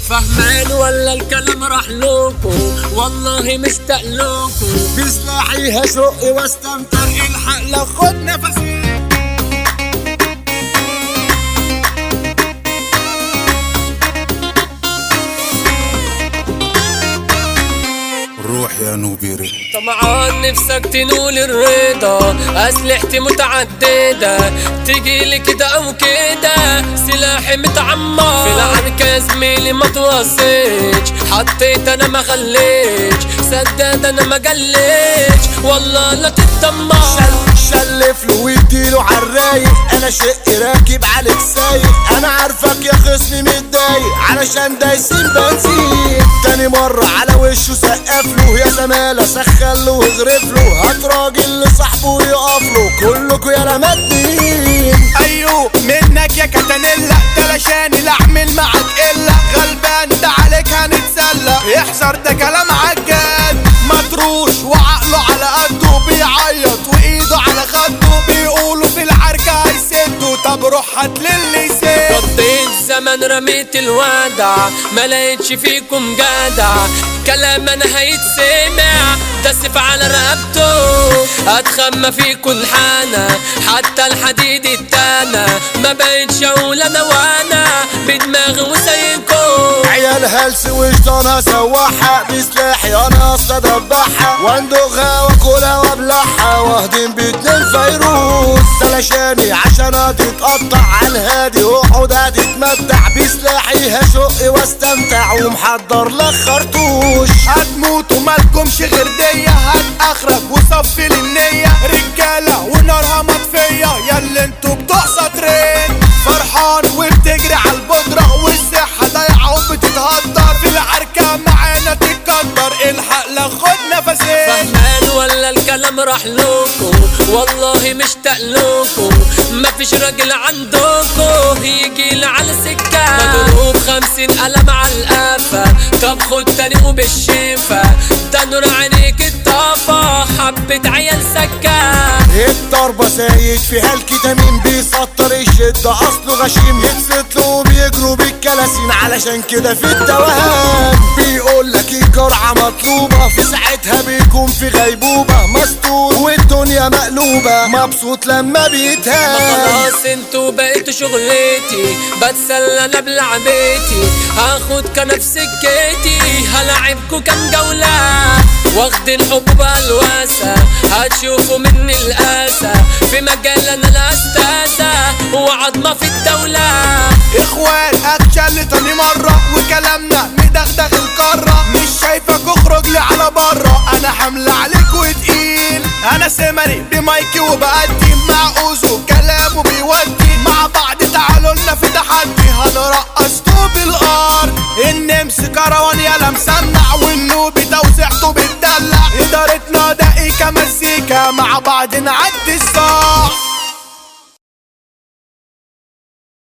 فهمان ولا الكلام راح لكم؟ والله مشتاق لكم. بسلاحي هشق واستمتع، الحق لو خد نفسي. روح يا نوبيري طمعان نفسك تنول الرضا، أسلحتي متعددة تجيلي كده أو كده، سلاحي متعمر في العنكة يا زميلي ما توصيتش، حطيت أنا ما خليتش، سداد أنا ما جليتش، والله لا تتدمر. شلف له واديله عالرايق، انا شق راكب عليك سايق، انا عارفك يا خصمي متضايق علشان دايسين بنزين. تاني مرة على وشه سقف له، يا زمالة سخن له واغرف له، هات راجل لصاحبه يقف له، كلكوا يا لمدين. ايوه منك يا كتانيلا، تلاشاني لا اعمل معاك الا غلبان، ده عليك هنتسلى، احذر ده كلام عجال، مطروش وعقله على قده، بيعيط وايده على خده، بيقولوا في العركة هيسدوا، طب روح هاتللي يسد. قضيت زمن رميت الودع، ما لقيتش فيكم جدع، كلام انا هيتسمع، ده سيف على رقبته، اتخمى فيكم الحانة، حتى الحديد التانى، ما بقيتش اقول انا وانا بدماغي وسايقكم. عيال هلس وشطانها سواحة، بسلاحي انا اصلا دبحها، واندغها واكلها وابلعها، واهدم باتنين فيروز. تلاشاني عشان هتتقطع عالهادي، اقعد هتتمتع، بسلاحي هشق واستمتع، ومحضر لك خرطوش. هتموتوا مالكمش غير دية، هات اخرك وصفي للنية، رجالة ونارها مطفية، ياللي انتوا بتوع سطرين، فرحان وبتجري عالبودرة، والصحة ضايعة وبتتهدر، في العركة معانا تتقدر، الحق لا خد نفسين. فهمان ولا الكلام راح لكم؟ والله مشتاق لكم، مفيش راجل عندكم يجيلي على سكة، مضروب 50 قلم على القفا، طب خد تاني وبالشفا، ده نور عينيك الطافة، حبة عيال سكة. الضربة زايد فيها الكتامين، بيسطر الشدة اصله غشيم، يتسطلوا وبيجروا بالكلاسين، علشان كده في التوهان، بيقولك الجرعة مطلوبة، في ساعتها بيكون في غيبوبة، مستور والدنيا مقلوبة، مبسوط لما بيتهان. خلاص انتوا بقيتوا شغلتي، بتسلى انا بلعبتي، هاخد كنف سكتي، هلاعبكوا كام جولة، واخد الحب بالواسة، هتشوفوا مني القاسة، في مجال انا الاستاذة، وعظمة في الدولة. اخوان اكشن تاني مرة، وكلامنا مدغدغ القارة، مش شايفك اخرج لي على برا، انا حمل عليك وتقيل، انا سمري بمايكي وبقدم مع اوزو، كلامه بيودي مع بعض، تعالوا لنا في تحدي، هنرقص طوب الارض، النمس كروان يالا مسمع، والنوبي توزيعته بتدلع، ادارتنا دقيقة مزيكا، مع بعض نعدي الصح.